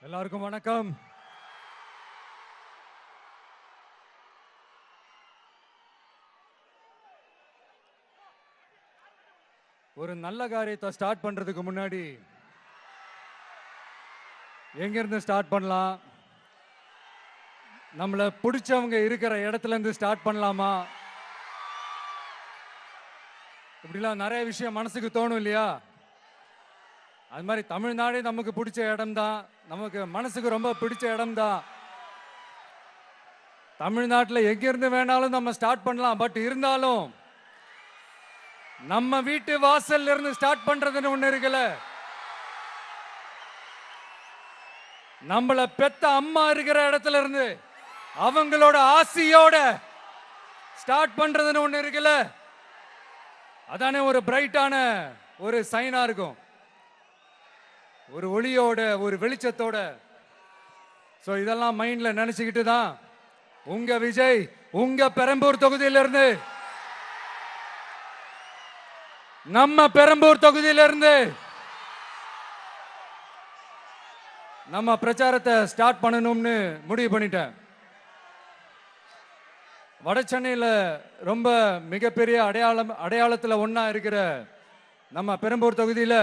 எல்லாருக்கும் வணக்கம். ஒரு நல்ல காரியத்தை ஸ்டார்ட் பண்றதுக்கு முன்னாடி எங்க இருந்து ஸ்டார்ட் பண்ணலாம்? நம்மள பிடிச்சவங்க இருக்கிற இடத்துல இருந்து ஸ்டார்ட் பண்ணலாமா? இப்படிலாம் நிறைய விஷயம் மனசுக்கு தோணும் இல்லையா? அது மாதிரி தமிழ்நாடே நமக்கு பிடிச்ச இடம் தான், நமக்கு மனசுக்கு ரொம்ப பிடிச்ச இடம் தான். தமிழ்நாட்டில் எங்க இருந்து வேணாலும் நம்ம ஸ்டார்ட் பண்ணலாம். பட் இருந்தாலும் நம்ம வீட்டு வாசல்ல இருந்து ஸ்டார்ட் பண்றதுன்னு ஒண்ணு இருக்குல்ல. நம்மள பெத்த அம்மா இருக்கிற இடத்துல இருந்து அவங்களோட ஆசியோட ஸ்டார்ட் பண்றதுன்னு ஒண்ணு இருக்குல்ல. அதானே ஒரு பிரைட்டான ஒரு சைனா இருக்கும், ஒரு ஒளியோட, ஒரு வெளிச்சத்தோட. சோ இதெல்லாம் மைண்ட்ல நினைச்சுக்கிட்டு தான் உங்க விஜய் உங்க பெரம்பூர் தொகுதியிலிருந்து, நம்ம பெரம்பூர் தொகுதியிலிருந்து நம்ம பிரச்சாரத்தை ஸ்டார்ட் பண்ணணும்னு முடிவு பண்ணிட்டேன். வட சென்னையில் ரொம்ப மிகப்பெரிய அடையாளத்தில் ஒன்றா இருக்கிற நம்ம பெரம்பூர் தொகுதியில்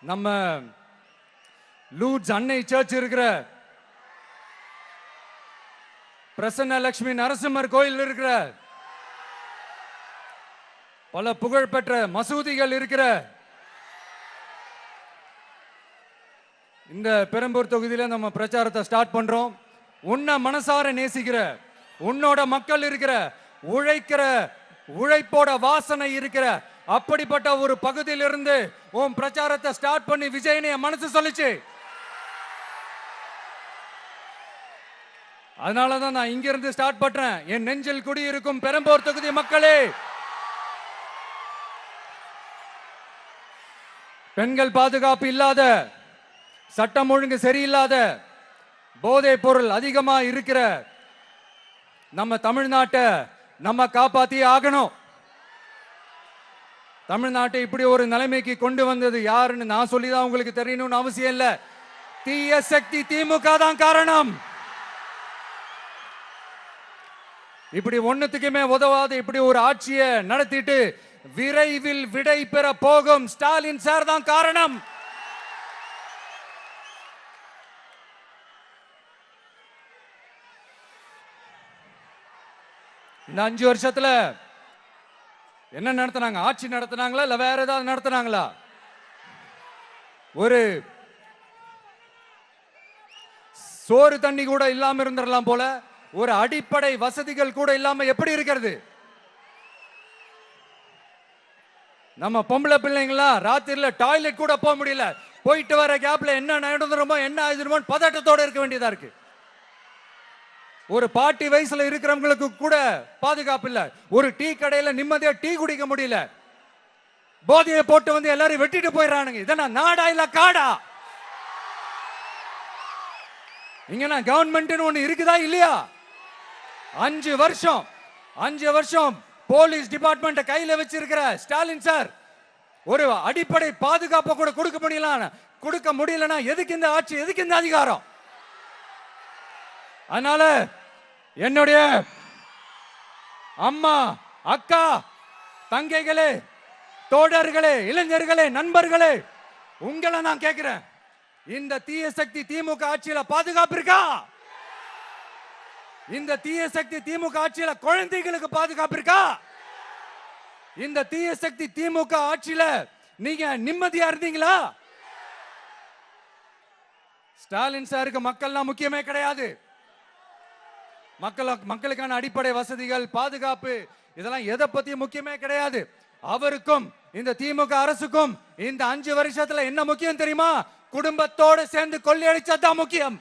நம்ம லூர்ட்ஸ் அன்னை சர்ச் இருக்கிற பிரசன்ன லட்சுமி நரசிம்மர் கோயில் இருக்கிற பல புகழ்பெற்ற மசூதிகள் இருக்கிற இந்த பெரம்பூர் தொகுதியில் நம்ம பிரச்சாரத்தை ஸ்டார்ட் பண்றோம். உன்னை மனசார நேசிக்கிற, உன்னோட மக்கள் இருக்கிற, உழைக்கிற, உழைப்போட வாசனை இருக்கிற அப்படிப்பட்ட ஒரு பகுதியிலிருந்து உன் பிரச்சாரத்தை ஸ்டார்ட் பண்ணி விஜயனை மனசு சொல்லிச்சு. அதனாலதான் நான் இங்க இருந்து ஸ்டார்ட் பண்றேன். என் நெஞ்சில் குடியிருக்கும் பெரம்பூர் தொகுதி மக்களே, பெண்கள் பாதுகாப்பு இல்லாத, சட்டம் ஒழுங்கு சரியில்லாத, போதை பொருள் அதிகமா இருக்கிற நம்ம தமிழ்நாட்டை நம்ம காப்பாத்தி ஆகணும். தமிழ்நாட்டை இப்படி ஒரு நிலைமைக்கு கொண்டு வந்தது யாருன்னு நான் சொல்லிதான் உங்களுக்கு தெரியணும்னு அவசியம் இல்ல. தீய சக்தி திமுக தான் காரணம். இப்படி ஒண்ணுத்துக்குமே உதவாத இப்படி ஒரு ஆட்சியை நடத்திட்டு விரைவில் விடை பெற போகும் ஸ்டாலின் சார் தான் காரணம். இந்த 5 வருஷத்துல என்ன நடத்தினாங்க? ஆட்சி நடத்தினாங்களா இல்ல வேற ஏதாவது நடத்தினாங்களா? ஒரு சோறு தண்ணி கூட இல்லாம இருந்திரலாம் போல, ஒரு அடிப்படை வசதிகள் கூட இல்லாம எப்படி இருக்கிறது? நம்ம பொம்பளை பிள்ளைங்களா ராத்திரில டாய்லெட் கூட போக முடியல. போயிட்டு வர கேப்ல என்ன நடந்துருமோ என்ன ஆயிடுமோ பதட்டத்தோட இருக்க வேண்டியதா இருக்கு. ஒரு பாட்டி வயசுல இருக்கிறவங்களுக்கு கூட பாதுகாப்பு இல்ல. ஒரு டீ கடையில நிம்மதியா டீ குடிக்க முடியல. போதையை போட்டு வந்து எல்லாரும் வெட்டிட்டு போயிடறானுங்க. இதெல்லாம் நாடா இல்ல காடா? இங்க கவர்மெண்ட் ஒண்ணு இருக்குதா இல்லையா? 5 வருஷம் போலீஸ் டிபார்ட்மெண்ட் கையில வச்சிருக்கிற ஸ்டாலின் சார் ஒரு அடிப்படை பாதுகாப்பை கூட கொடுக்க முடியலன்னா எதுக்கு இந்த ஆட்சி, எதுக்கு இந்த அதிகாரம்? அதனால என்னுடைய அம்மா, அக்கா, தங்கைகளே, தோழர்களே, இளைஞர்களே, நண்பர்களே, உங்களை நான் கேட்கிறேன், இந்த தீய சக்தி திமுக ஆட்சியில பாதுகாப்பு இருக்கா? இந்த தீய சக்தி திமுக ஆட்சியில குழந்தைகளுக்கு பாதுகாப்பு இருக்கா? இந்த தீய சக்தி திமுக ஆட்சியில நீங்க நிம்மதியா இருந்தீங்களா? ஸ்டாலின் சாருக்கு மக்கள்லாம் முக்கியமே கிடையாது. மக்களுக்கான அடிப்படை வசதிகள், பாதுகாப்பு, இதெல்லாம் எதை பத்தி முக்கியமே கிடையாது. அவருக்கும் இந்த திமுக அரசுக்கும் இந்த 5 வருஷத்துல என்ன முக்கியம் தெரியுமா? குடும்பத்தோடு சேர்ந்து கொள்ளையடிச்சதான் முக்கியம்.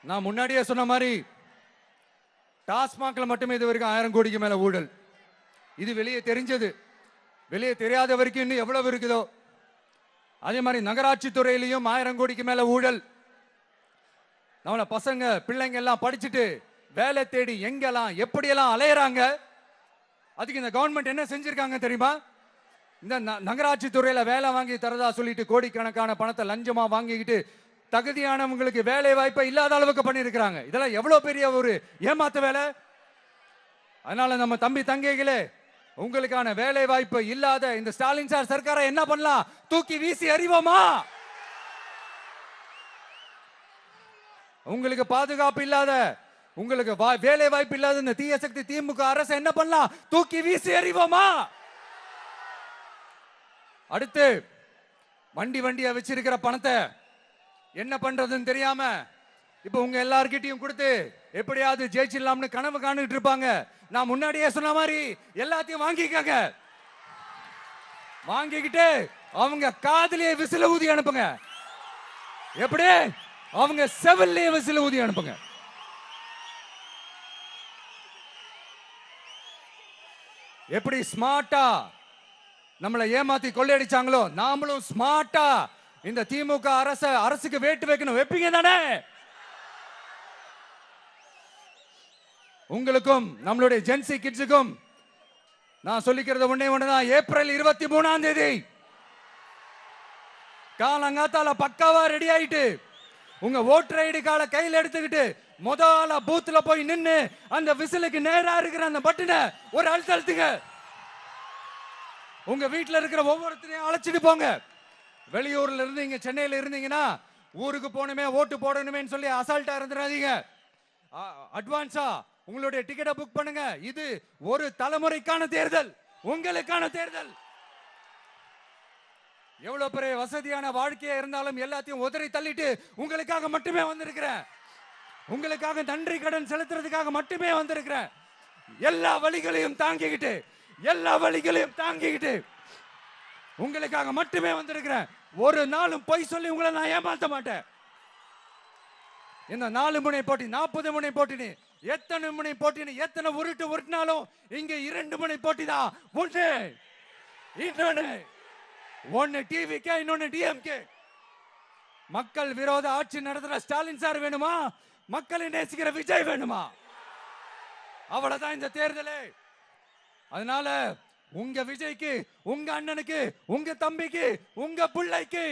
நான் முன்னாடியே சொன்ன மாதிரி டாஸ்மாக்ல மட்டுமே இது வரைக்கும் 1000 கோடிக்கு மேல ஊழல். இது வெளியே தெரிஞ்சது. வெளியே தெரியாத வரைக்கும் இன்னும் எவ்வளவு இருக்குதோ. அதே மாதிரி நகராட்சி துறையிலையும் 1000 கோடிக்கு மேல ஊழல். நம்மள பசங்க பிள்ளைங்க எல்லாம் படிச்சுட்டு வேலை தேடி எங்கெல்லாம் எப்படியெல்லாம் அலையறாங்க. அதுக்கு இந்த கவர்மெண்ட் என்ன செஞ்சிருக்காங்க தெரியுமா? இந்த நகராட்சி துறையில வேலை வாங்கி தரதா சொல்லிட்டு கோடிக்கணக்கான பணத்தை லஞ்சமா வாங்கிக்கிட்டு தகுதியானவங்களுக்கு வேலை வாய்ப்பை இல்லாத அளவுக்கு பண்ணிருக்காங்க. இதெல்லாம் எவ்வளவு பெரிய ஒரு ஏமாத்த வேலை. அதனால நம்ம தம்பி தங்கைகளே, உங்களுக்கான வேலை வாய்ப்பு இல்லாத இந்த ஸ்டாலின் சார் சர்க்காரை என்ன பண்ணலாம்? தூக்கி வீசி அறிவோமா? உங்களுக்கு பாதுகாப்பு இல்லாத, உங்களுக்கு வேலை வாய்ப்பு இல்லாத இந்த தீய சக்தி திமுக அரசு என்ன பண்ணலாம்? தூக்கி வீசி அறிவோமா? அடுத்து வண்டியா வச்சிருக்கிற பணத்தை என்ன பண்றதுன்னு தெரியாம இப்ப உங்க எல்லார்கிட்டையும் கொடுத்து எப்படியாவது ஜெயிச்சிடலாம்னு கனவு காணிட்டு இருப்பாங்க. நான் முன்னாடியே சொன்ன மாதிரி எல்லாத்தையும் வாங்கிக்கங்க. வாங்கிக்கிட்டு அவங்க காதுலயே விசில ஊதி அனுப்புங்க. எப்படி? அவங்க செவிலே விசில ஊதி அனுப்புங்க. எப்படி ஸ்மார்ட்டா நம்மளை ஏமாத்தி கொள்ளையடிச்சாங்களோ, நாமளும் ஸ்மார்ட்டா இந்த திமுக அரசுக்கு வேட்டு வைக்கணும். வைப்பீங்க தானே? உங்களுக்கும் நம்மளுடைய ஜென்சி கிட்ஸுக்கும் நான் சொல்லிக்கிறது ஒண்ணுதான். ஏப்ரல் 23 காலங்காத்தால பக்காவா ரெடி ஆயிட்டு உங்க ஓட்டர் ஐடி கார்டை கையில் எடுத்துக்கிட்டு முதல்ல பூத்துல போய் நின்னு அந்த விசிலுக்கு நேரா இருக்கிற அந்த பட்டனை ஒரு அழுத்துங்க. உங்க வீட்டுல இருக்கிற ஒவ்வொருத்தரையும் அழைச்சிட்டு போங்க. வெளியூர்ல இருந்து இங்க சென்னையில இருந்தீங்கன்னா ஊருக்கு போகணுமே ஓட்டு போடணுமே சொல்லி அசால்ட்டா இருந்துடாதீங்க. அட்வான்ஸா உங்களுடைய டிக்கெட்டை புக் பண்ணுங்க. இது ஒரு தலைமுறைக்கான தேர்தல், உங்களுக்கான தேர்தல். எவ்வளவு பெரிய வசதியான வாழ்க்கையா இருந்தாலும் எல்லாத்தையும் உதறி தள்ளிட்டு உங்களுக்காக மட்டுமே வந்திருக்கிறேன். உங்களுக்காக நன்றி கடன் செலுத்துறதுக்காக மட்டுமே வந்திருக்கிறேன். எல்லா வழிகளையும் தாங்கிக்கிட்டு உங்களுக்காக மட்டுமே வந்திருக்கிறேன். ஒரு நாளும் பொய் சொல்லி உங்களை நான் ஏமாத்த மாட்டேன். இந்த 4 முனை போட்டி 40 முனை போட்டி எத்தனை முனை போட்டி எத்தனை உருட்டினாலும் இங்க 2 முனை போட்டி தான். ஒன்னு டிவிகே, இன்னொன்னு டிஎம்கே. மக்கள் விரோத ஆட்சி நடத்துற ஸ்டாலின் சார் வேணுமா? மக்களை நேசிக்கிற விஜய் வேணுமா? அவ்வளவுதான் இந்த தேர்தலே. அதனால உங்க விஜய்க்கு, உங்க அண்ணனுக்கு, உங்க தம்பிக்கு, உங்க பிள்ளைக்கு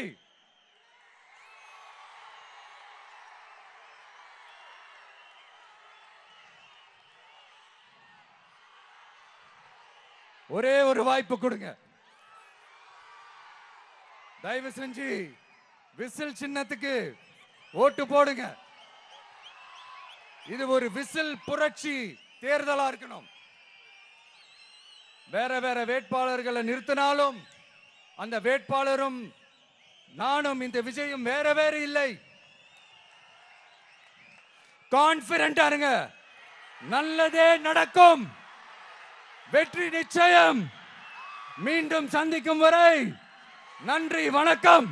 ஒரே ஒரு வாய்ப்பு கொடுங்க. தயவு செஞ்சு விசில் சின்னத்துக்கு ஓட்டு போடுங்க. இது ஒரு விசில் புரட்சி தேர்தலா இருக்கணும். வேற வேட்பாளர்களை நிறுத்தினாலும் அந்த வேட்பாளரும் நானும் இந்த விஜயும் வேற இல்லை. கான்பிடென்ட்டா இருங்க. நல்லதே நடக்கும். வெற்றி நிச்சயம். மீண்டும் சந்திக்கும் வரை நன்றி, வணக்கம்.